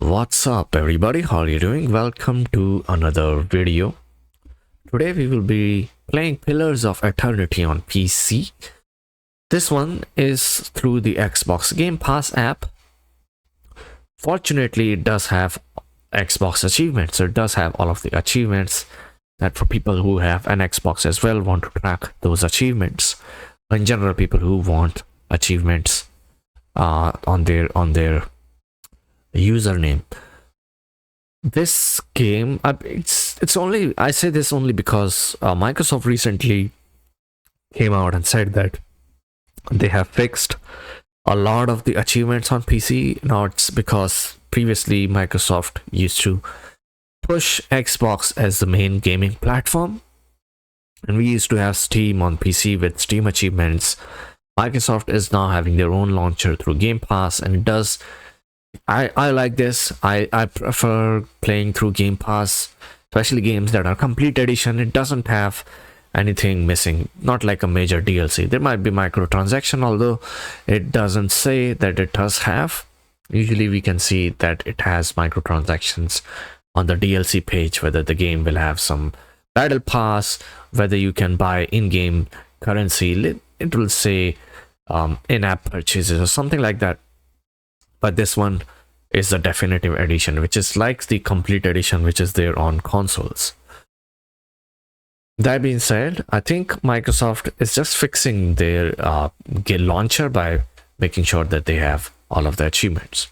What's up, everybody? How are you doing? Welcome to another video. Today we will be playing Pillars of Eternity on PC. This one is through the Xbox Game Pass app. Fortunately, it does have Xbox achievements, so it does have all of the achievements that for people who have an Xbox as well want to track those achievements. In general, people who want achievements on their username. This game, it's only, I say this only because Microsoft recently came out and said that they have fixed a lot of the achievements on PC. Now it's because previously Microsoft used to push Xbox as the main gaming platform, and we used to have Steam on PC with Steam achievements. Microsoft is now having their own launcher through Game Pass, and it does. I like this. I prefer playing through Game Pass, especially games that are complete edition. It doesn't have anything missing, not like a major DLC. There might be microtransaction, although it doesn't say that it does have. Usually we can see that it has microtransactions on the DLC page, whether the game will have some battle pass, whether you can buy in-game currency. It will say in-app purchases or something like that. But this one is the definitive edition, which is like the complete edition which is there on consoles. That being said, I think Microsoft is just fixing their launcher by making sure that they have all of the achievements.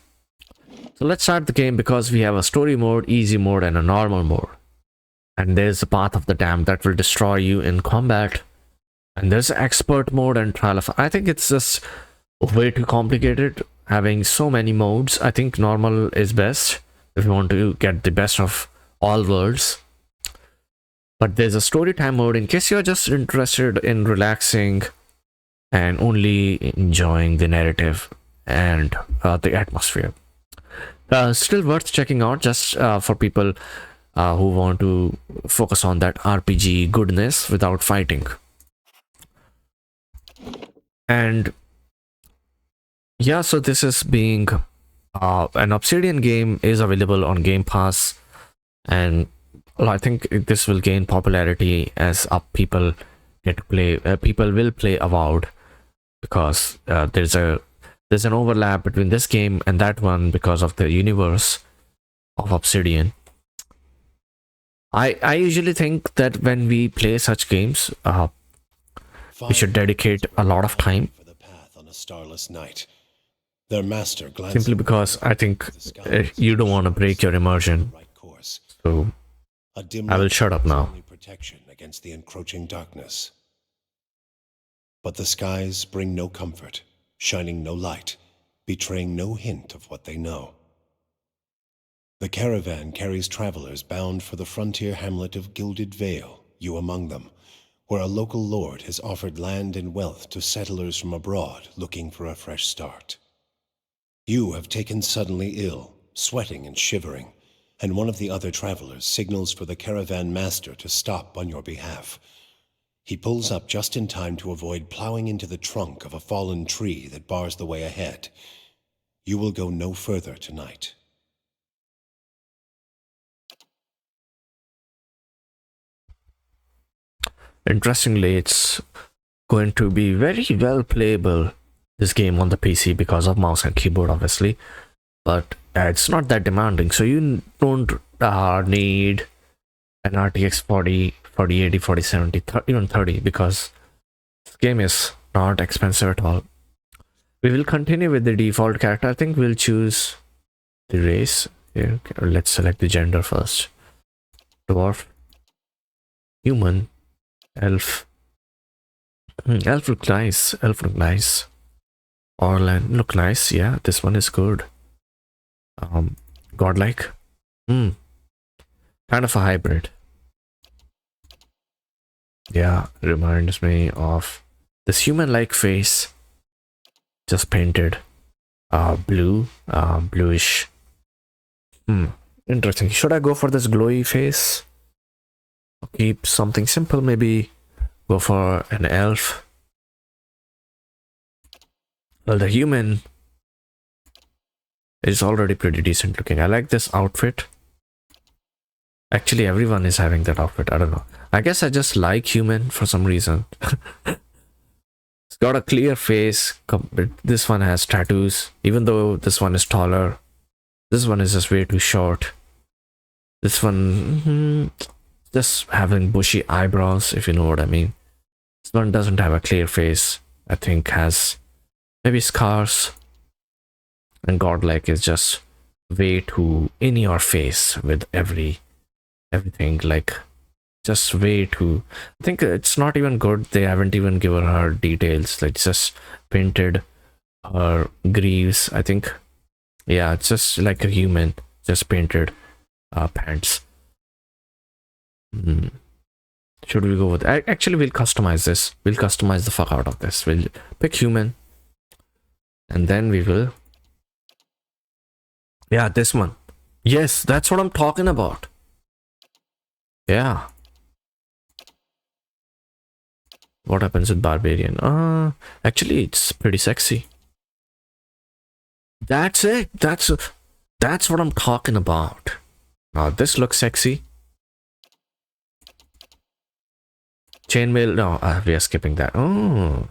So let's start the game, because we have a story mode, easy mode, and a normal mode. And there's the Path of the Damned that will destroy you in combat. And there's expert mode and trial of... I think it's just way too complicated having so many modes. I think normal is best if you want to get the best of all worlds. But there's a story time mode in case you're just interested in relaxing and only enjoying the narrative and the atmosphere. Still worth checking out, just for people who want to focus on that RPG goodness without fighting. And yeah, so this is being an Obsidian game, is available on Game Pass, and I think this will gain popularity as people get to play. People will play Avowed, because there's an overlap between this game and that one because of the universe of Obsidian. I usually think that when we play such games, we should dedicate a lot of time. For the path on a starless night. Their master Simply because I think you don't want to break your immersion. So I will shut up now. Protection against the encroaching darkness. But the skies bring no comfort, shining no light, betraying no hint of what they know. The caravan carries travelers bound for the frontier hamlet of Gilded Vale, you among them, where a local lord has offered land and wealth to settlers from abroad looking for a fresh start. You have taken suddenly ill, sweating and shivering, and one of the other travelers signals for the caravan master to stop on your behalf. He pulls up just in time to avoid plowing into the trunk of a fallen tree that bars the way ahead. You will go no further tonight. Interestingly, it's going to be very well playable, this game, on the PC because of mouse and keyboard, obviously, but it's not that demanding, so you don't need an RTX 40, 4080, 4070, even 30, because this game is not expensive at all. We will continue with the default character. I think we'll choose the race here. Let's select the gender first. Dwarf, human, elf. Elf look nice. Elf look nice. Orlan look nice. Yeah, this one is good. Godlike. Kind of a hybrid. Yeah, reminds me of this human-like face, just painted blue, bluish. Interesting. Should I go for this glowy face? Or keep something simple, maybe go for an elf. Well, the human It's already pretty decent looking. I like this outfit. Actually, everyone is having that outfit. I don't know. I guess I just like human for some reason. It's got a clear face. This one has tattoos. Even though this one is taller, this one is just way too short. This one, just having bushy eyebrows, if you know what I mean. This one doesn't have a clear face. I think has maybe scars. And Godlike is just way too in your face with everything, like just way too. I think it's not even good. They haven't even given her details. Like just painted her greaves. I think, yeah, it's just like a human, just painted pants. Should we go with? Actually, we'll customize this. We'll customize the fuck out of this. We'll pick human, and then we will. Yeah, this one. Yes, that's what I'm talking about. Yeah. What happens with Barbarian? Actually, it's pretty sexy. That's it. That's what I'm talking about. Now this looks sexy. Chainmail. No, we are skipping that. Oh.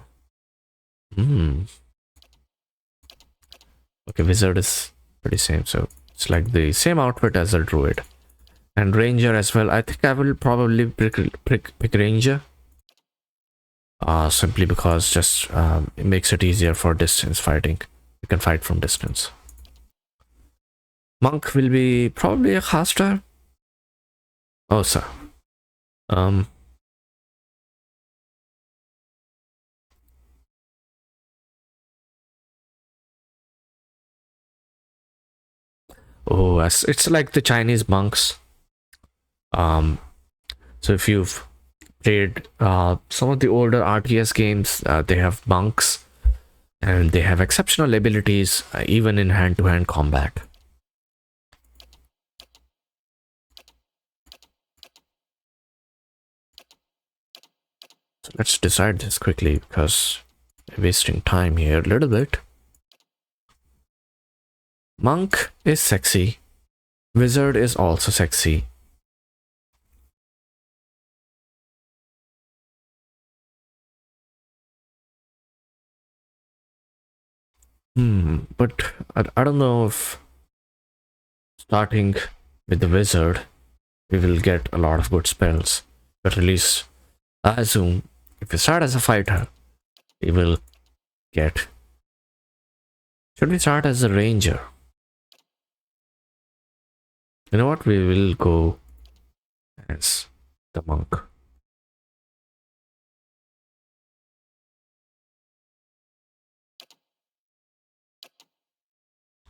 Okay, wizard is pretty same. So it's like the same outfit as a druid. And ranger as well. I think I will probably pick ranger. Simply because just it makes it easier for distance fighting. You can fight from distance. Monk will be probably a caster. Oh, sir. Oh, it's like the Chinese monks. So if you've played some of the older RTS games, they have monks and they have exceptional abilities even in hand-to-hand combat. So let's decide this quickly because we're wasting time here a little bit. Monk is sexy. Wizard is also sexy. But I don't know if starting with the wizard, we will get a lot of good spells. But at least I assume if we start as a fighter, we will get. Should we start as a ranger? You know what? We will go as the monk.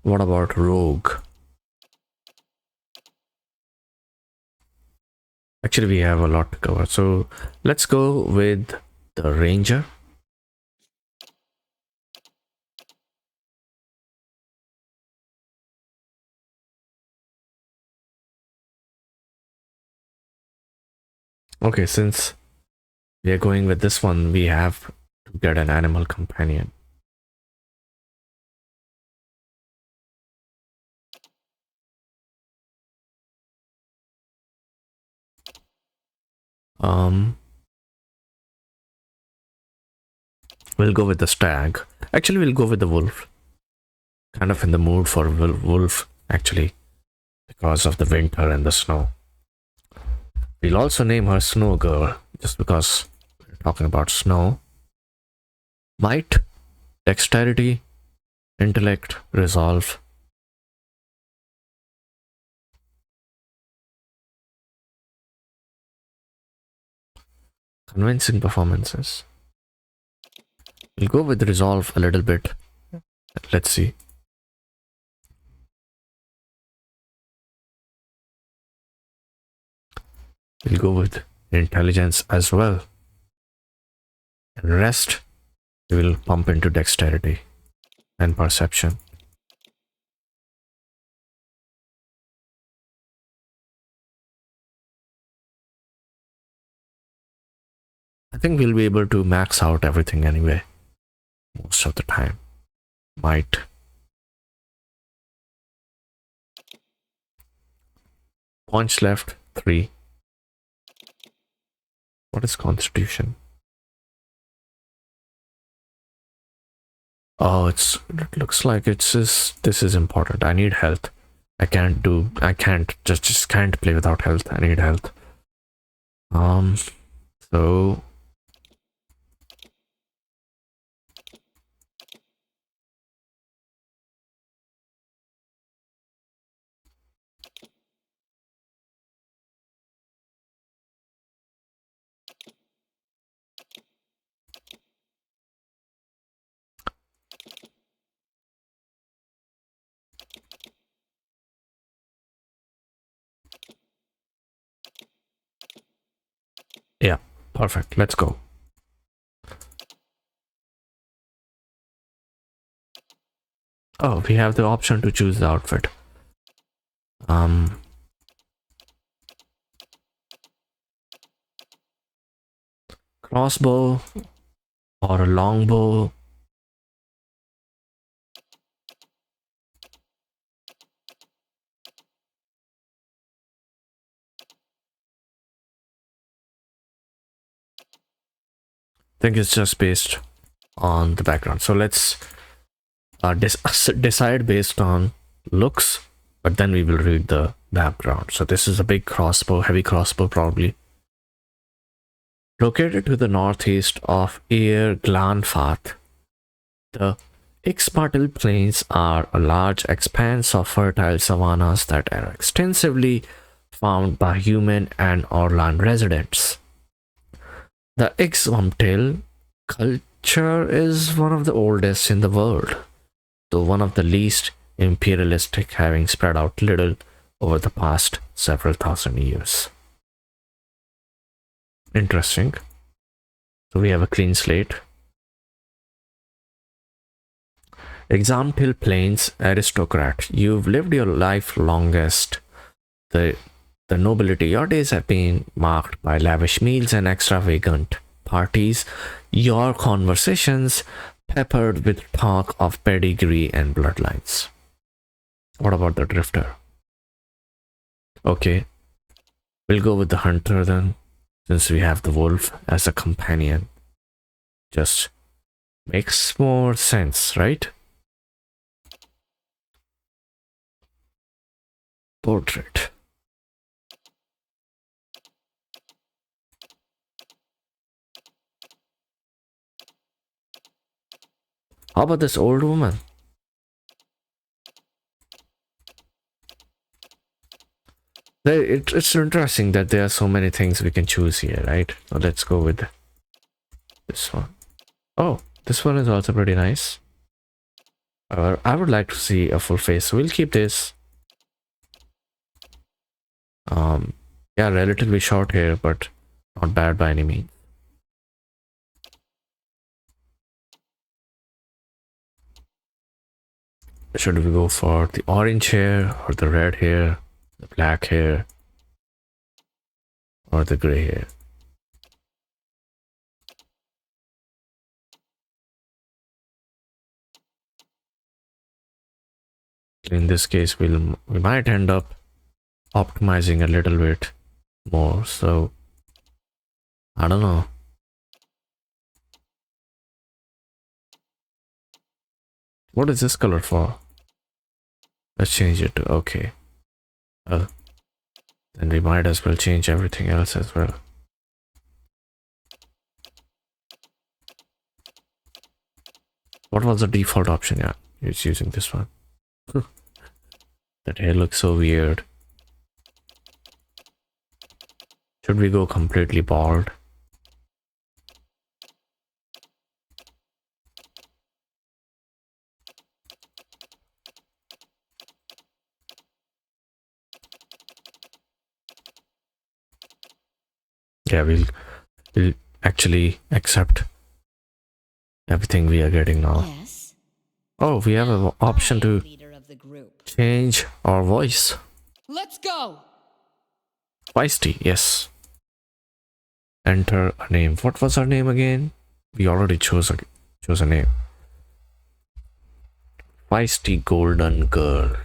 What about rogue? Actually, we have a lot to cover. So let's go with the ranger. Okay, since we are going with this one, we have to get an animal companion. We'll go with the stag. Actually, we'll go with the wolf. Kind of in the mood for wolf, actually, because of the winter and the snow. We'll also name her Snow Girl, just because we're talking about snow. Might, dexterity, intellect, resolve. Convincing performances. We'll go with resolve a little bit. Let's see. We'll go with intelligence as well. And rest, we will pump into dexterity and perception. I think we'll be able to max out everything anyway. Most of the time. Might. Points left 3. What is Constitution? Oh, it looks like it's just, this is important. I need health. I can't just can't play without health. I need health. So yeah, perfect. Let's go. Oh, we have the option to choose the outfit. Crossbow or a longbow. I think it's just based on the background. So let's decide based on looks, but then we will read the background. So this is a big crossbow, heavy crossbow probably. Located to the northeast of Ir Glanfath, the Ixpatil Plains are a large expanse of fertile savannas that are extensively found by human and Orlan residents. The Ixwamtil culture is one of the oldest in the world, though one of the least imperialistic, having spread out little over the past several thousand years. Interesting. So we have a clean slate. Example Plains aristocrat. You've lived your life longest. The nobility. Your days have been marked by lavish meals and extravagant parties. Your conversations peppered with talk of pedigree and bloodlines. What about the drifter? Okay, we'll go with the hunter then, since we have the wolf as a companion. Just makes more sense, right? Portrait. How about this old woman? It's interesting that there are so many things we can choose here, right? So let's go with this one. Oh, this one is also pretty nice. I would like to see a full face, so we'll keep this. Yeah, relatively short hair, but not bad by any means. Should we go for the orange hair or the red hair, the black hair, or the gray hair? In this case, we might end up optimizing a little bit more, so I don't know. What is this color for? Let's change it to okay. Then we might as well change everything else as well. What was the default option? Yeah, it's using this one. That hair looks so weird. Should we go completely bald? Yeah, we'll actually accept everything we are getting now. Yes. Oh, we have an option to Leader of the group. change our voice. Let's go. Feisty, yes. Enter a name. What was our name again? We already chose a name. Feisty Golden Girl.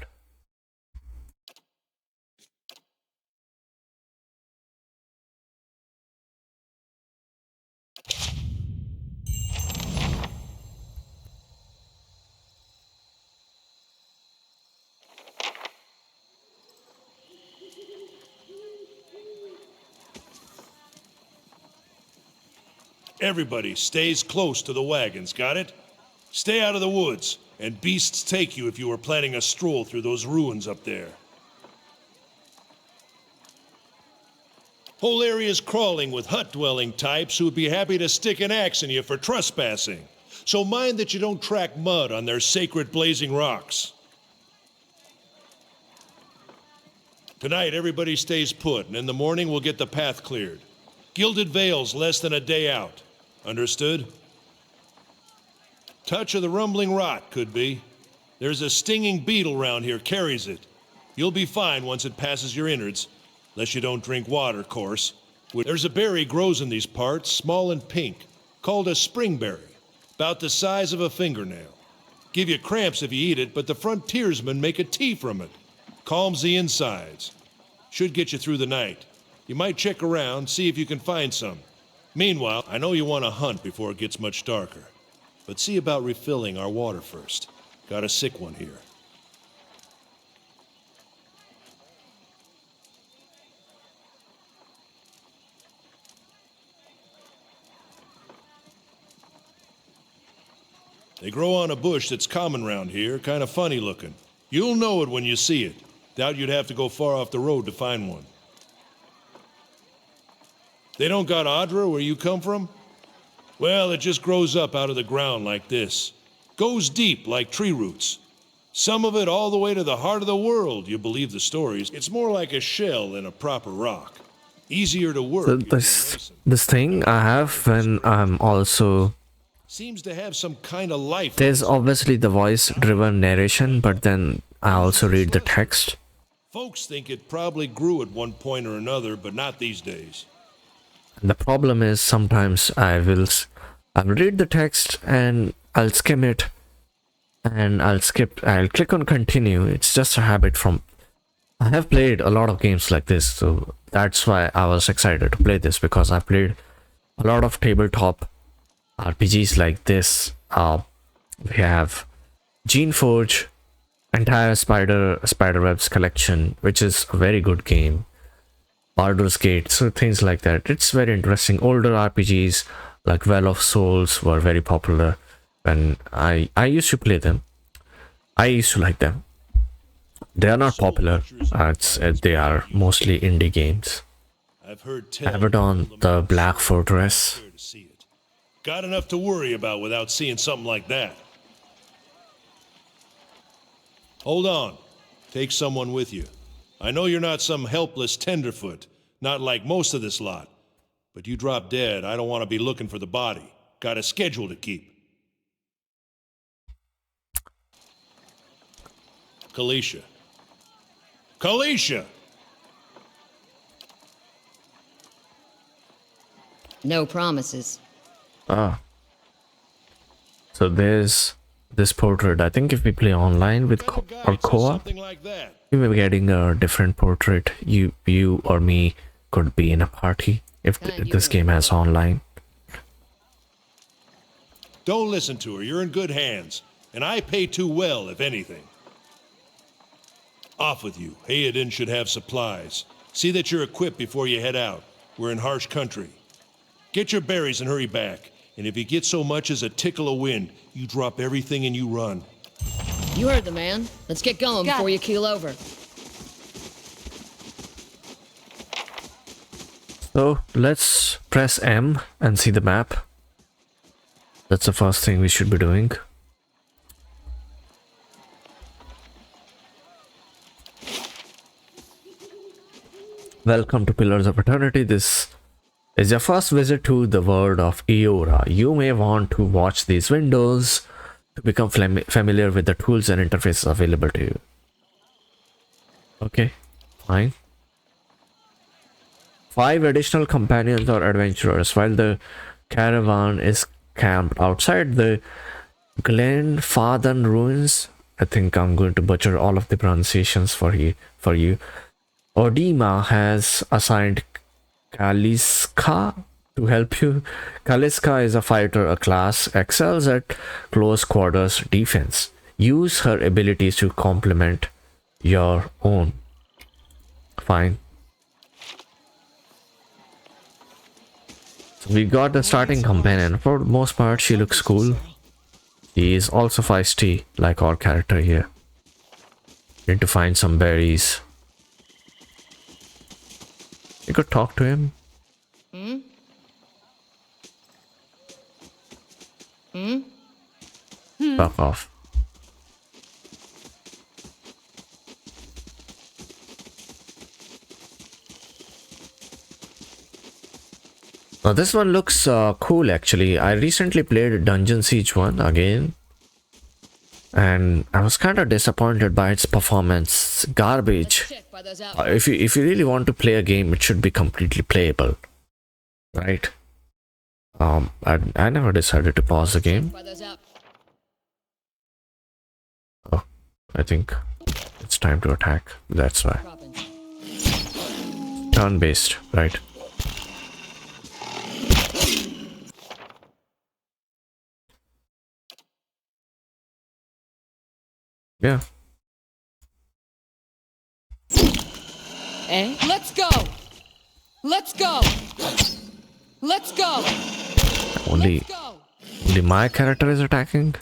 Everybody stays close to the wagons, got it? Stay out of the woods, and beasts take you if you were planning a stroll through those ruins up there. Whole area's crawling with hut-dwelling types who would be happy to stick an axe in you for trespassing. So mind that you don't track mud on their sacred blazing rocks. Tonight, everybody stays put, and in the morning we'll get the path cleared. Gilded Vale's less than a day out. Understood? Touch of the rumbling rot, could be. There's a stinging beetle round here, carries it. You'll be fine once it passes your innards, unless you don't drink water, course. There's a berry grows in these parts, small and pink, called a springberry, about the size of a fingernail. Give you cramps if you eat it, but the frontiersmen make a tea from it. Calms the insides. Should get you through the night. You might check around, see if you can find some. Meanwhile, I know you want to hunt before it gets much darker. But see about refilling our water first. Got a sick one here. They grow on a bush that's common round here, kind of funny looking. You'll know it when you see it. Doubt you'd have to go far off the road to find one. They don't got Adra where you come from? Well, it just grows up out of the ground like this. Goes deep like tree roots. Some of it all the way to the heart of the world, you believe the stories. It's more like a shell than a proper rock. Easier to work. So this thing I have when I'm also... Seems to have some kind of life. There's obviously the voice-driven narration, but then I also read the text. Folks think it probably grew at one point or another, but not these days. The problem is sometimes I'll read the text and I'll skim it and I'll click on continue. It's just a habit from... I have played a lot of games like this, so that's why I was excited to play this, because I played a lot of tabletop RPGs like this. We have Geneforge, entire Spiderwebs collection, which is a very good game. Baldur's Gate, so things like that. It's very interesting. Older RPGs like Well of Souls were very popular when I used to play them. I used to like them. They are not popular. They are mostly indie games. I've heard tell Abaddon, the Black Fortress. Got enough to worry about without seeing something like that. Hold on. Take someone with you. I know you're not some helpless tenderfoot, not like most of this lot. But you drop dead, I don't want to be looking for the body. Got a schedule to keep. Kalisha. Kalisha! No promises. Ah. So there's this portrait. I think if we play online with or co-op, we may be getting a different portrait. You or me could be in a party if this game has online. Don't listen to her. You're in good hands. And I pay too well, if anything. Off with you. Hayadin should have supplies. See that you're equipped before you head out. We're in harsh country. Get your berries and hurry back. And if you get so much as a tickle of wind, you drop everything and you run. You heard the man. Let's get going before you keel over. So let's press M and see the map. That's the first thing we should be doing. Welcome to Pillars of Eternity. This is your first visit to the world of Eora. You may want to watch these windows to become familiar with the tools and interfaces available to you. Okay, fine. 5 additional companions or adventurers. While the caravan is camped outside the Glenfarthon ruins, I think I'm going to butcher all of the pronunciations for you. Odima has assigned Kaliska to help you. Kaliska is a fighter, a class, excels at close quarters defense. Use her abilities to complement your own. fine. So we got the starting companion. For the most part, she looks cool. She is also feisty, like our character here. Need to find some berries. You could talk to him. Fuck off. Now this one looks cool actually. I recently played Dungeon Siege 1 again. And I was kind of disappointed by its performance. Garbage. Check by those If you really want to play a game, it should be completely playable. Right? I never decided to pause the game. by those out. Oh, I think it's time to attack. That's why. Dropping. Turn-based, right? Yeah. Eh? Let's go! Let's go! Let's go! Only Go! my character is attacking.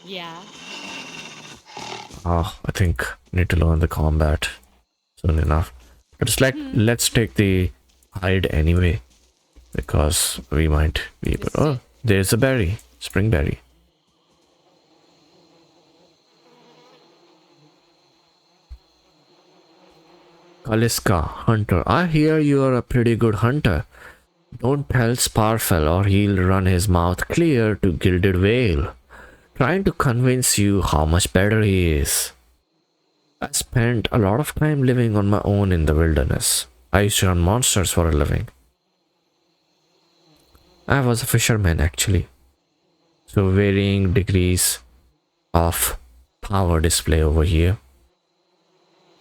Yeah. Oh, I think need to learn the combat soon enough. But it's like let's take the hide anyway, because we might be able. Oh, there's a berry, spring berry. Kaliska, hunter. I hear you are a pretty good hunter. Don't tell Sparfell or he'll run his mouth clear to Gilded Vale, trying to convince you how much better he is. I spent a lot of time living on my own in the wilderness. I used to hunt monsters for a living. I was a fisherman actually. So varying degrees of power display over here.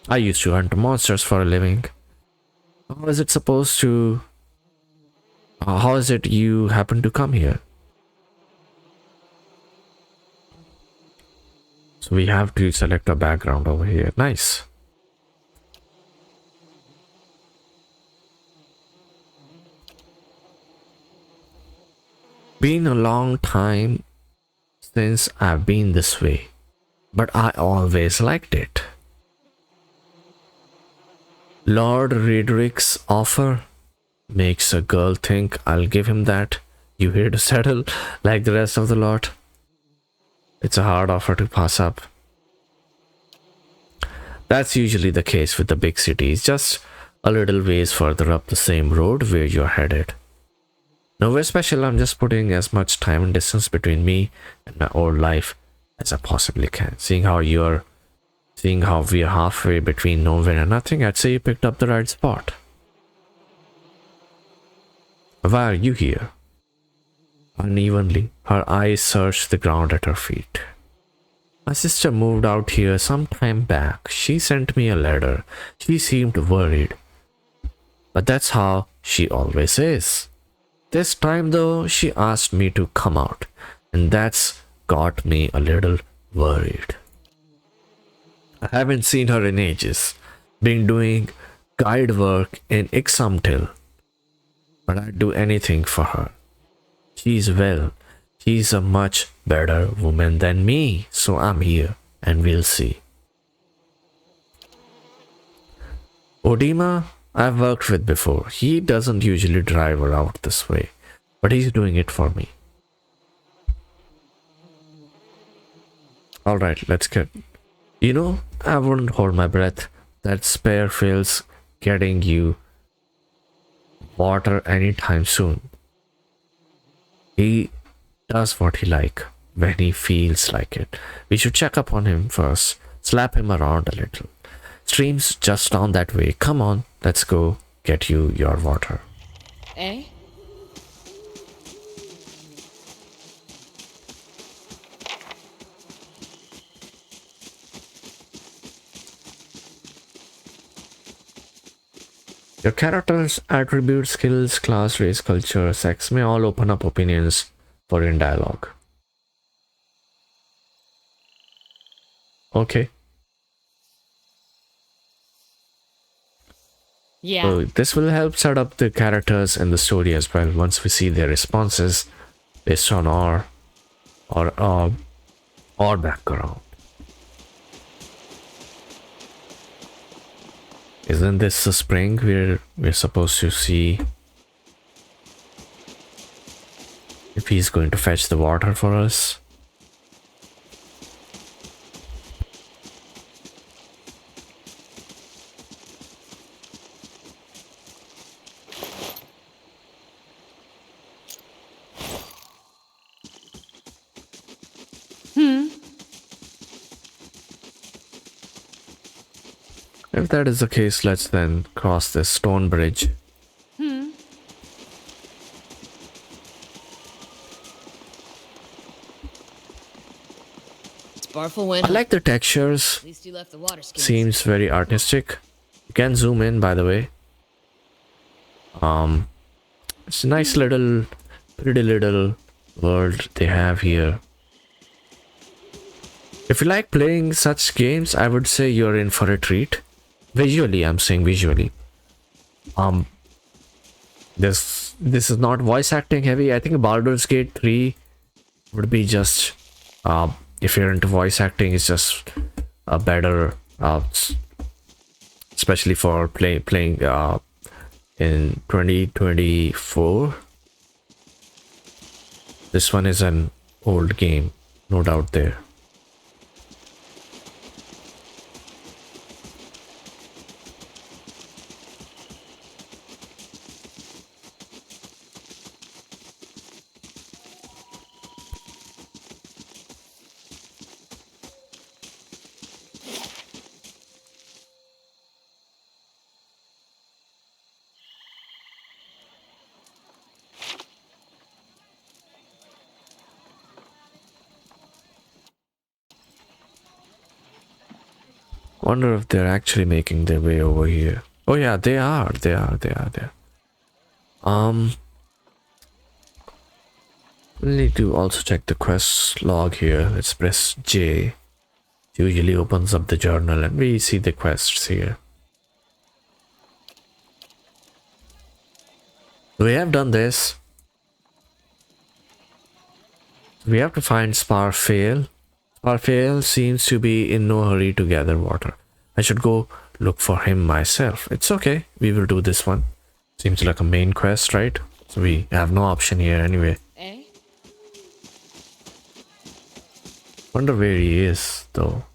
I used to hunt monsters for a living. How is it supposed to... how is it you happen to come here? So we have to select a background over here. Nice. Been a long time since I've been this way, but I always liked it. Lord Redrick's offer makes a girl think I'll give him that. You here to settle like the rest of the lot? It's a hard offer to pass up. That's usually the case with the big cities, just a little ways further up the same road where you're headed. Nowhere special, I'm just putting as much time and distance between me and my old life as I possibly can. Seeing how we're halfway between nowhere and nothing, I'd say you picked up the right spot. Why are you here? Unevenly, her eyes searched the ground at her feet. My sister moved out here some time back. She sent me a letter. She seemed worried. But that's how she always is. This time though, she asked me to come out, and that's got me a little worried. I haven't seen her in ages. Been doing guide work in Ixamtil. But I'd do anything for her. She's a much better woman than me, so I'm here, and we'll see. Odima, I've worked with before. He doesn't usually drive her out this way, but he's doing it for me. Alright, let's get... You know, I wouldn't hold my breath. That spare feels getting you water anytime soon. He does what he like when he feels like it. We should check up on him first. Slap him around a little. Stream's just down that way. Come on, let's go get you your water. Eh? Your character's attributes, skills, class, race, culture, sex may all open up opinions for in dialogue. Okay. Yeah. So this will help set up the characters and the story as well. Once we see their responses based on our background. Isn't this the spring we're supposed to see if he's going to fetch the water for us? If that is the case, let's then cross this stone bridge. Sparful went. I like the textures. At least you left the water skin. Seems very artistic. You can zoom in, by the way. It's a nice little, pretty little world they have here. If you like playing such games, I would say you're in for a treat. Visually, I'm saying visually. This is not voice acting heavy. I think Baldur's Gate 3 would be just, if you're into voice acting, it's just a better, especially for playing in 2024. This one is an old game, no doubt there. Wonder if they're actually making their way over here. Oh yeah, they are. They are there. We need to also check the quest log here. Let's press J. It usually opens up the journal and we see the quests here. We have done this. We have to find Sparfael. Sparfael seems to be in no hurry to gather water. I should go look for him myself. It's okay. We will do this one. Seems like a main quest, right? So we have no option here anyway. Eh? Wonder where he is, though.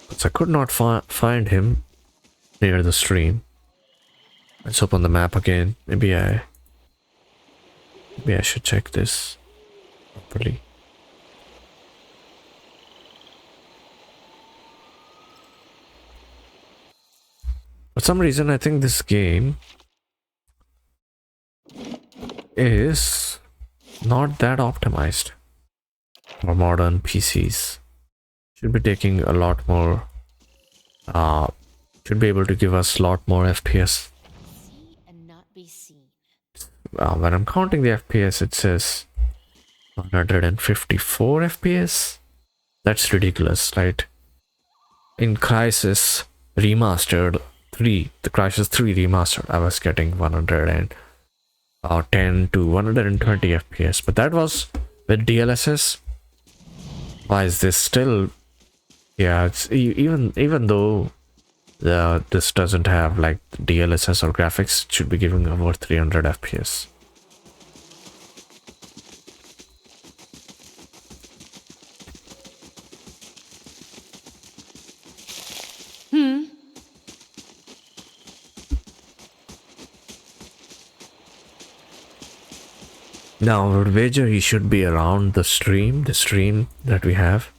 Because I could not find him near the stream. Let's open the map again. Maybe I should check this properly. For some reason, I think this game is not that optimized for modern PCs. Should be taking a lot more, should be able to give us a lot more FPS. See and not be seen. When I'm counting the FPS, it says 154 FPS. That's ridiculous, right? In Crysis Remastered 3, the Crysis 3 Remastered, I was getting 110 to 120 FPS, but that was with DLSS. Why is this still? Yeah, it's even though this doesn't have like DLSS or graphics, it should be giving over 300 FPS. Now, I would wager he should be around the stream that we have.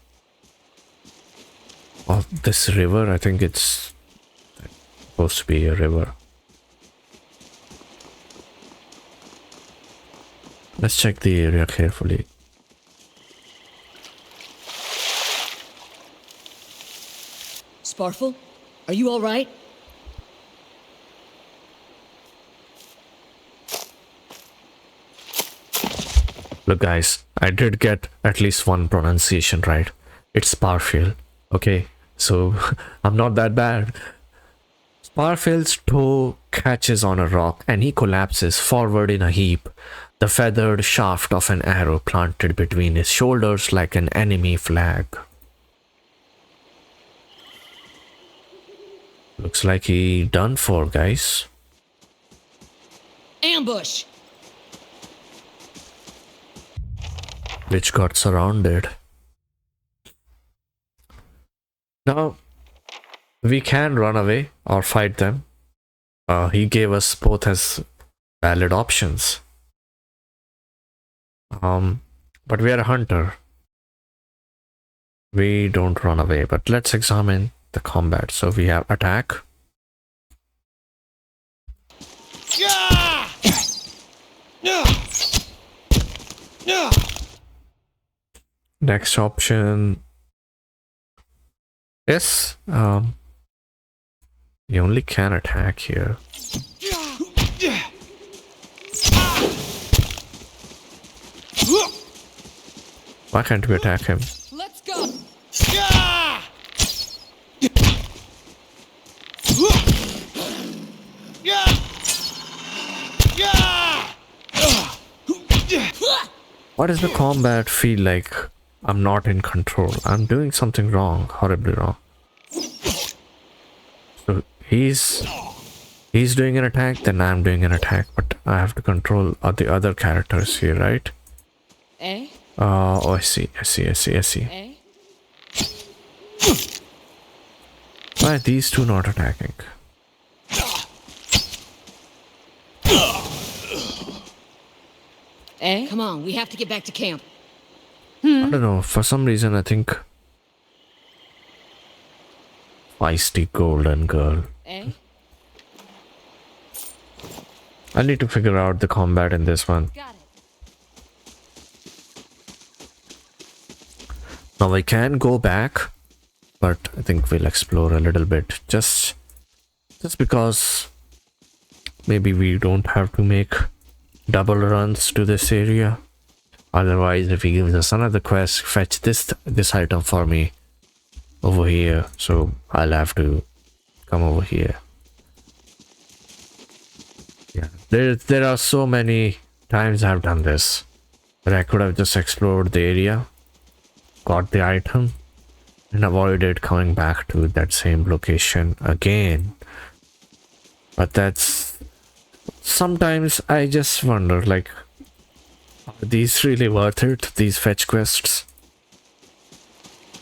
Or this river, I think it's supposed to be a river. Let's check the area carefully. Sparful, are you all right? Look guys, I did get at least one pronunciation right. It's Sparfael. Okay, so I'm not that bad. Sparfield's toe catches on a rock and he collapses forward in a heap, the feathered shaft of an arrow planted between his shoulders like an enemy flag. Looks like he done for, guys. Ambush! Which got surrounded. Now, we can run away or fight them. He gave us both as valid options. But we are a hunter. We don't run away, but let's examine the combat. So we have attack. Yeah! Yeah! Yeah! Next option. Yes, you only can attack here. Why can't we attack him? Let's go! Yeah! Yeah! Yeah! Why does the combat feel like I'm not in control? I'm doing something wrong, horribly wrong. So he's doing an attack, then I'm doing an attack, but I have to control the other characters here, right? Eh? Oh, I see. Eh? Why are these two not attacking? Eh? Come on, we have to get back to camp. I don't know, for some reason I think feisty golden girl. Eh? I need to figure out the combat in this one. Got it. Now I can go back, but I think we'll explore a little bit. Just because maybe we don't have to make double runs to this area. Otherwise, if he gives us another quest, fetch this item for me over here. So I'll have to come over here. Yeah, there are so many times I've done this, but I could have just explored the area, got the item, and avoided coming back to that same location again. But that's sometimes I just wonder, like, are these really worth it, these fetch quests?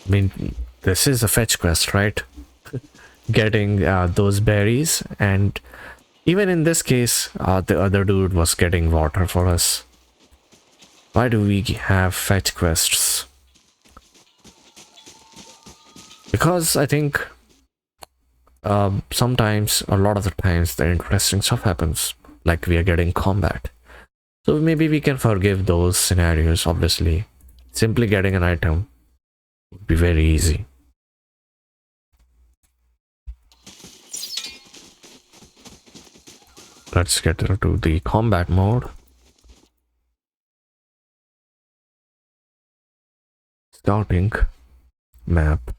I mean, this is a fetch quest, right? Getting those berries, and even in this case, the other dude was getting water for us. Why do we have fetch quests? Because I think sometimes, a lot of the times, the interesting stuff happens, like we are getting combat. So maybe we can forgive those scenarios, obviously. Simply getting an item would be very easy. Let's get into the combat mode. Scouting. Map.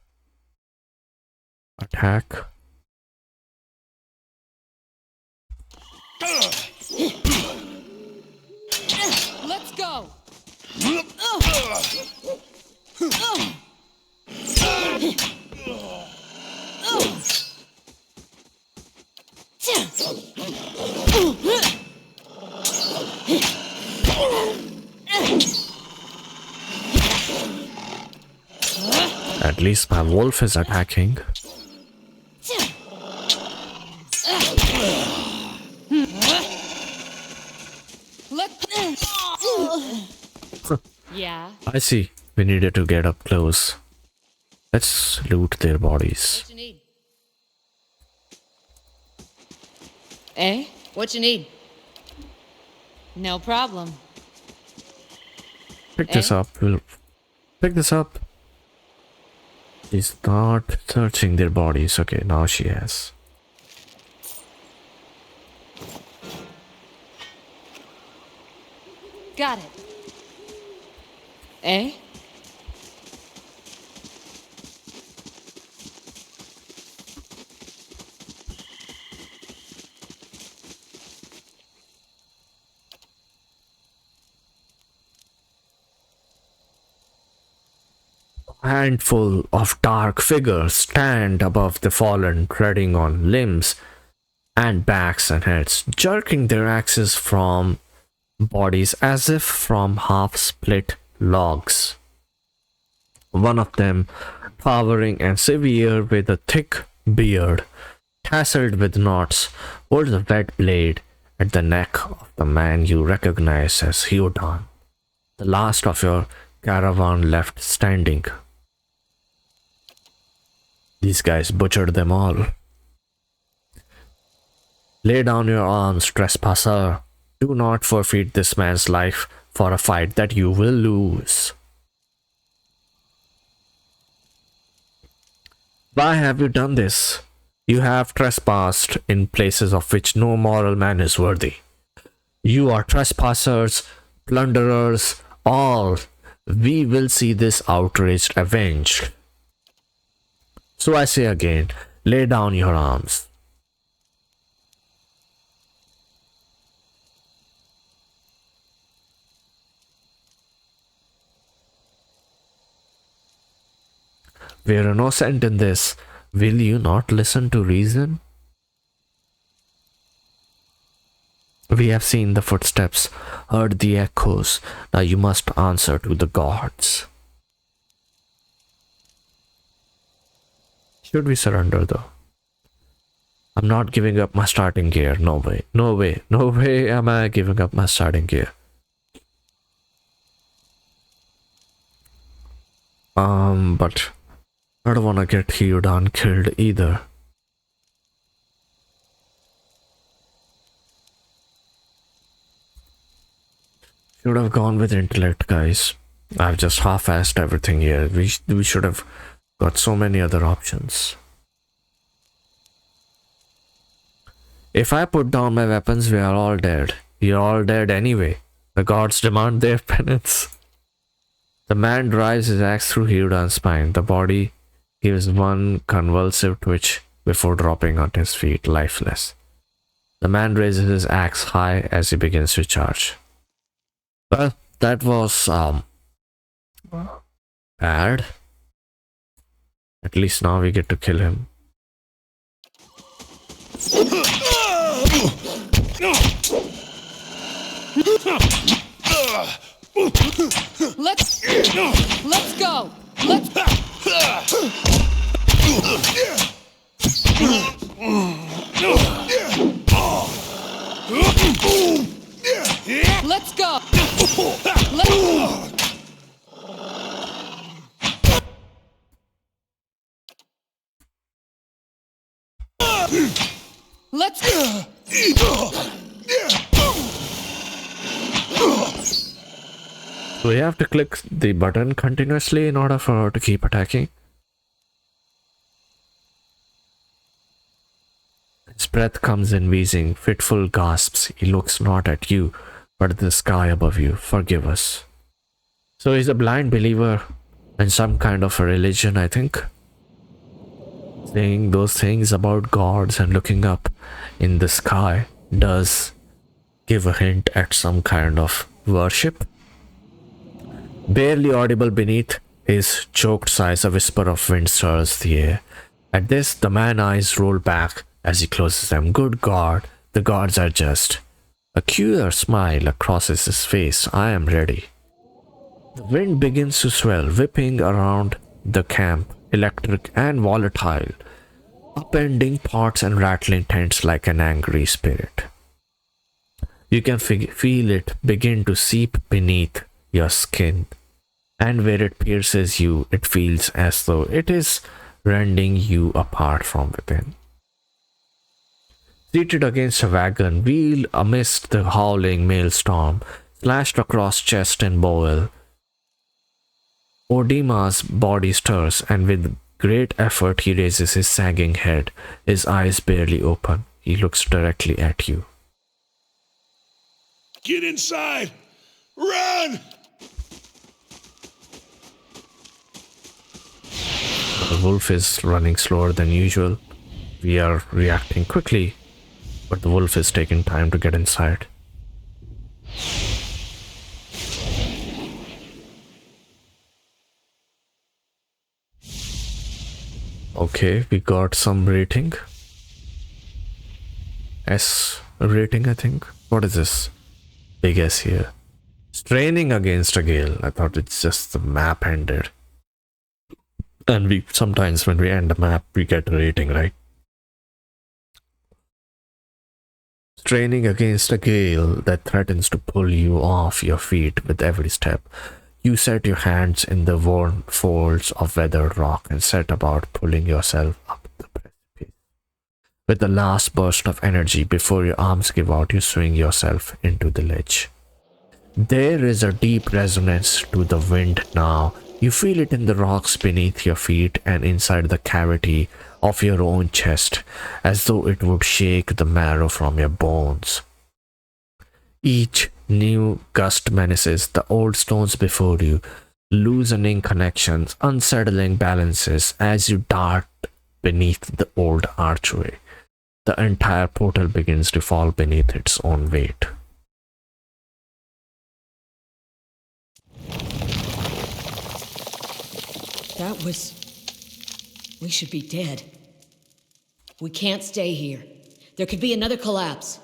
Attack. Let's go! At least my wolf is attacking. Yeah. I see. We needed to get up close. Let's loot their bodies. What you need? Eh? What you need? No problem. Pick this up. We'll pick this up. She's not searching their bodies. Okay, now she has. Got it. Eh? handful of dark figures stand above the fallen, treading on limbs and backs and heads, jerking their axes from bodies as if from half-split logs. One of them, towering and severe with a thick beard, tasseled with knots, holds a red blade at the neck of the man you recognize as Hyodan, the last of your caravan left standing. These guys butchered them all. Lay down your arms, trespasser. Do not forfeit this man's life for a fight that you will lose. Why have you done this? You have trespassed in places of which no moral man is worthy. You are trespassers, plunderers, all. We will see this outrage avenged. So I say again, lay down your arms. We are innocent in this. Will you not listen to reason? We have seen the footsteps, heard the echoes. Now you must answer to the gods. Should we surrender though? I'm not giving up my starting gear. No way. No way. No way am I giving up my starting gear. But I don't want to get Hyodan killed either. Should have gone with intellect, guys. I've just half-assed everything here. We should have got so many other options. If I put down my weapons, we are all dead. You're all dead anyway. The gods demand their penance. The man drives his axe through Hyodan's spine. The body gives one convulsive twitch before dropping on his feet, lifeless. The man raises his axe high as he begins to charge. Well, that was bad. At least now we get to kill him. Let's go. Let's go. Let's go. Do we have to click the button continuously in order for her to keep attacking? His breath comes in wheezing, fitful gasps. He looks not at you, but at the sky above you. Forgive us. So he's a blind believer in some kind of a religion, I think. Saying those things about gods and looking up in the sky does give a hint at some kind of worship. Barely audible beneath his choked sighs, a whisper of wind stirs the air. At this, the man's eyes roll back as he closes them. Good God, the gods are just. A queer smile crosses his face. I am ready. The wind begins to swell, whipping around the camp, electric and volatile, upending pots and rattling tents like an angry spirit. You can feel it begin to seep beneath your skin, and where it pierces you, it feels as though it is rending you apart from within. Seated against a wagon wheel amidst the howling maelstrom, slashed across chest and bowel, Odima's body stirs, and with great effort he raises his sagging head, his eyes barely open. He looks directly at you. Get inside! Run! The wolf is running slower than usual. We are reacting quickly, but the wolf is taking time to get inside. Okay, we got some rating. S rating, I think. What is this? Big S here. Straining against a gale. I thought it's just the map ended. And we sometimes when we end a map, we get a rating, right? Straining against a gale that threatens to pull you off your feet with every step. You set your hands in the worn folds of weathered rock and set about pulling yourself up the precipice. With the last burst of energy before your arms give out, you swing yourself into the ledge. There is a deep resonance to the wind now. You feel it in the rocks beneath your feet and inside the cavity of your own chest, as though it would shake the marrow from your bones. Each new gust menaces the old stones before you, loosening connections, unsettling balances as you dart beneath the old archway. The entire portal begins to fall beneath its own weight. That was... We should be dead. We can't stay here. There could be another collapse.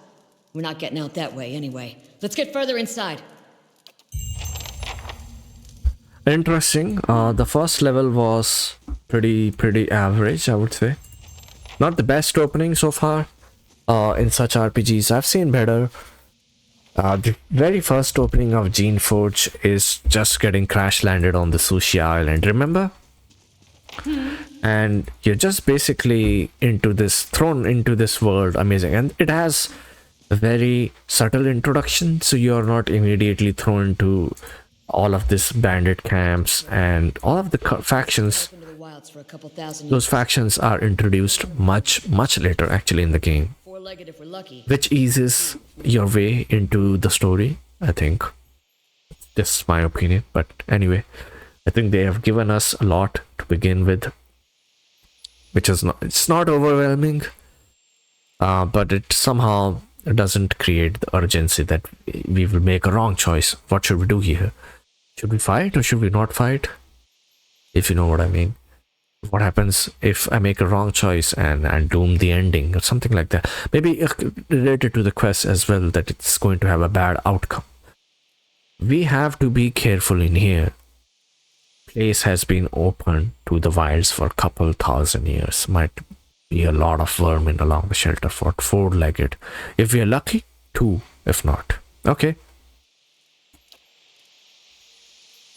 We're not getting out that way anyway. Let's get further inside. Interesting. The first level was pretty average, I would say. Not the best opening so far. In such RPGs, I've seen better. The very first opening of Gene Forge is just getting crash landed on the sushi island, remember? And you're just basically thrown into this world. Amazing. And it has a very subtle introduction, so you're not immediately thrown into all of this bandit camps and all of the factions. Into the wilds for a couple thousand Those factions are introduced much later actually in the game, four-legged if we're lucky. which eases your way into the story, I think. This is my opinion, but anyway, I think they have given us a lot to begin with, which is it's not overwhelming, but it somehow doesn't create the urgency that we will make a wrong choice. What should we do here? Should we fight or should we not fight? If you know what I mean. What happens if I make a wrong choice and doom the ending or something like that? Maybe related to the quest as well, that it's going to have a bad outcome. We have to be careful in here. Place has been open to the wilds for a couple thousand years. Might be a lot of vermin along the shelter for four-legged. If we are lucky, two, if not. Okay.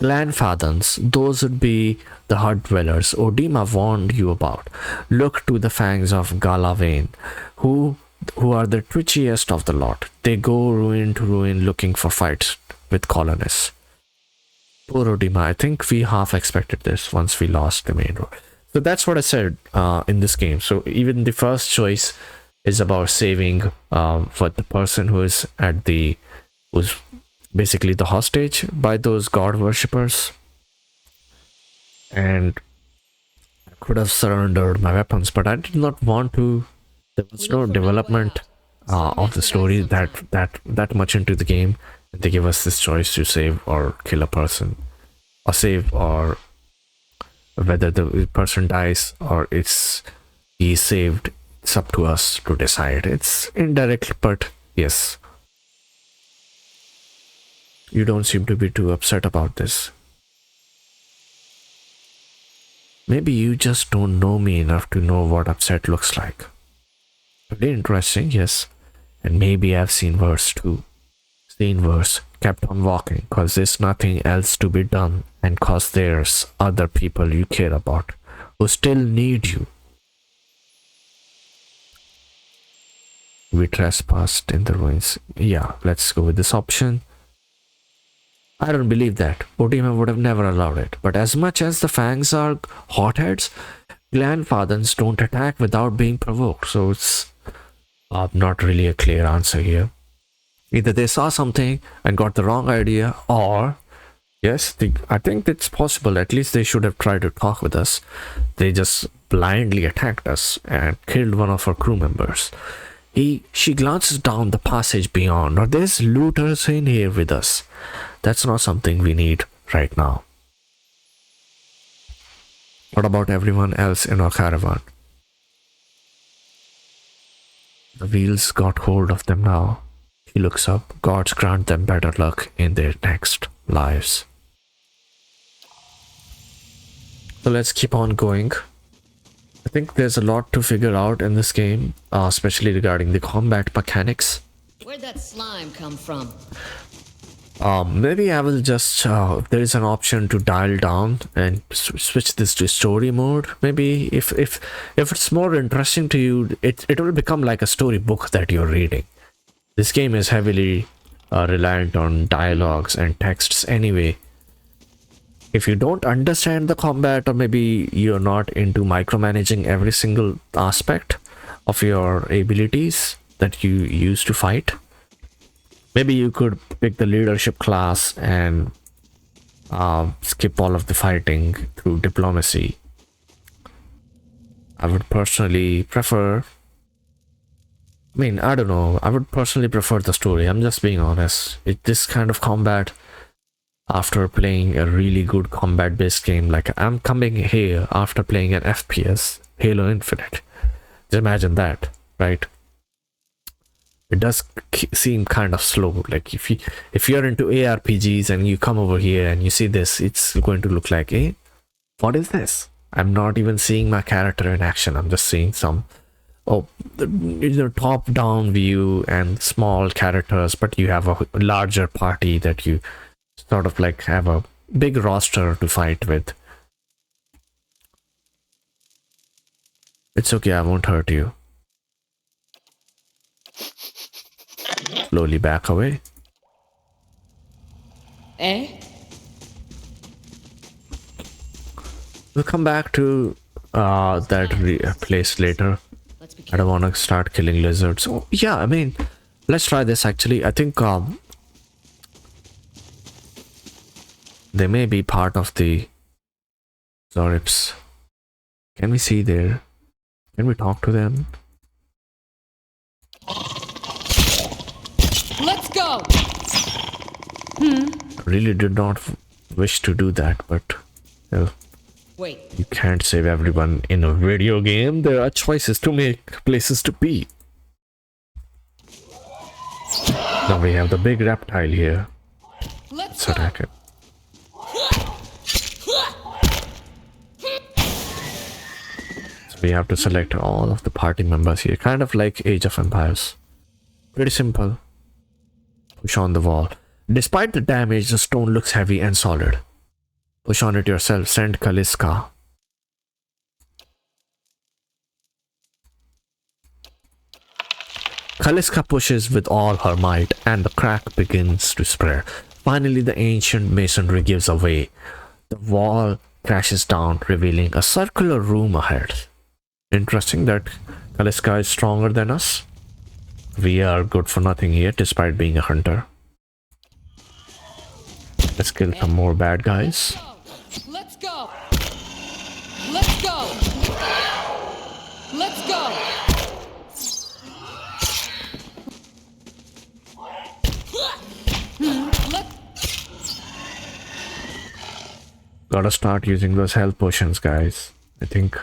Glanfathans, those would be the hut dwellers Odima warned you about. Look to the fangs of Galavain, who are the twitchiest of the lot. They go ruin to ruin looking for fights with colonists. Poor Odima, I think we half expected this once we lost the main road. So that's what I said in this game. So even the first choice is about saving for the person who's basically the hostage by those god worshippers. And I could have surrendered my weapons, but I did not want to. There was no development of the story that much into the game. They give us this choice to save or kill a person, or save, or whether the person dies or he's saved. It's up to us to decide. It's indirect, but yes. You don't seem to be too upset about this. Maybe you just don't know me enough to know what upset looks like. Very interesting, yes. And maybe I've seen worse too. Seen worse, kept on walking, cause there's nothing else to be done, and cause there's other people you care about who still need you. We trespassed in the ruins. Yeah, let's go with this option. I don't believe that. Odima would have never allowed it. But as much as the fangs are hotheads, Glanfathans don't attack without being provoked. So it's not really a clear answer here. Either they saw something and got the wrong idea, or yes, I think it's possible. At least they should have tried to talk with us. They just blindly attacked us and killed one of our crew members. She glances down the passage beyond. Or there's looters in here with us. That's not something we need right now. What about everyone else in our caravan? The wheels got hold of them now. He looks up. Gods grant them better luck in their next lives. So let's keep on going. I think there's a lot to figure out in this game, especially regarding the combat mechanics. Where'd that slime come from? Maybe I will just there is an option to dial down and switch this to story mode. Maybe if it's more interesting to you, it will become like a story book that you're reading. This game is heavily reliant on dialogues and texts anyway. If you don't understand the combat, or maybe you're not into micromanaging every single aspect of your abilities that you use to fight, maybe you could pick the leadership class and skip all of the fighting through diplomacy. I would personally prefer, I don't know, I would personally prefer the story. I'm just being honest. This kind of combat, after playing a really good combat based game, like I'm coming here after playing an FPS, Halo Infinite. Just imagine that, right? It does seem kind of slow. Like if you're into ARPGs and you come over here and you see this, it's going to look like, hey, what is this? I'm not even seeing my character in action. I'm just seeing some top down view and small characters, but you have a larger party that you sort of like have a big roster to fight with. It's okay, I won't hurt you. Slowly back away. Eh? We'll come back to that place later. Let's be I don't want to start killing lizards. Oh, yeah, let's try this actually. I think they may be part of the Zorips. Can we see there? Can we talk to them? Let's go! Really did not wish to do that, but well, Wait, you can't save everyone in a video game. There are choices to make, places to be. Now we have the big reptile here. let's Let's attack it. So we have to select all of the party members here, kind of like Age of Empires. Pretty simple. Push on the wall. Despite the damage, the stone looks heavy and solid. Push on it yourself. Send Kaliska. Kaliska pushes with all her might, and the crack begins to spread. Finally, the ancient masonry gives away. The wall crashes down, revealing a circular room ahead. Interesting that Kaliska is stronger than us. We are good for nothing here, despite being a hunter. Let's kill some more bad guys. Let's go! Let's go! Let's go! Gotta start using those health potions, guys. I think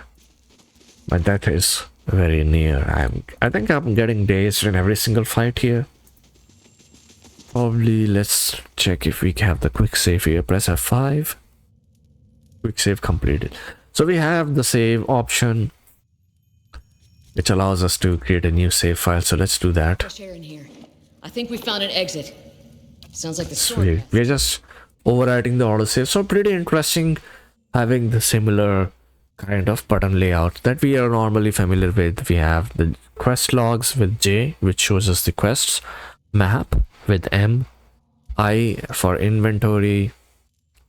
my death is very near. I think I'm getting dazed in every single fight here. Probably let's check if we have the quick save here. Press F5. Quick save completed. So we have the save option, which allows us to create a new save file. So let's do that. Fresh air in here. I think we found an exit. Sounds like the Sweet. storm. We're just overwriting the autosave. So pretty interesting having the similar kind of button layout that we are normally familiar with. We have the quest logs with J, which shows us the quests, map with M, I for inventory.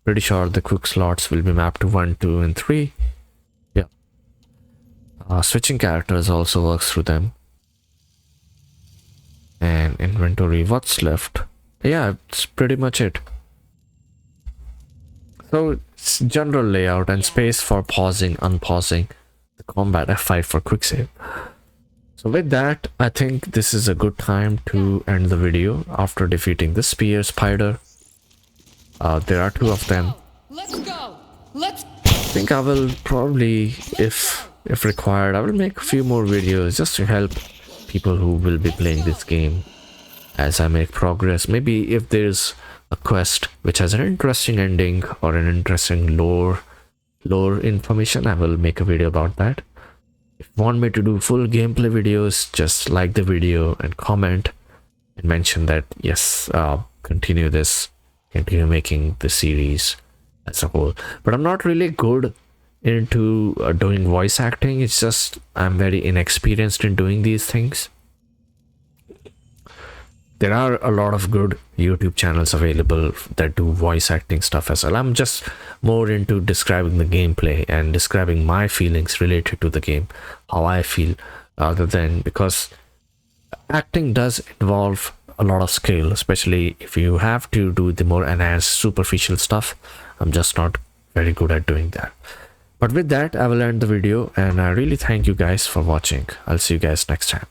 Pretty sure the quick slots will be mapped to 1, 2, and 3. Yeah. Switching characters also works through them. And inventory, what's left? Yeah, it's pretty much it. So it's general layout and space for pausing, unpausing. The combat F5 for quick save. So with that, I think this is a good time to end the video after defeating the spear spider. There are 2 of them. Let's go! Let's... think I will probably, if required, I will make a few more videos just to help people who will be playing this game as I make progress. Maybe if there's a quest which has an interesting ending or an interesting lore information, I will make a video about that. If you want me to do full gameplay videos, just like the video and comment and mention that yes, continue making the series as a whole. But I'm not really good into doing voice acting. It's just I'm very inexperienced in doing these things. There are a lot of good YouTube channels available that do voice acting stuff as well. I'm just more into describing the gameplay and describing my feelings related to the game, how I feel, rather than, because acting does involve a lot of skill, especially if you have to do the more enhanced superficial stuff. I'm just not very good at doing that. But with that, I will end the video, and I really thank you guys for watching. I'll see you guys next time.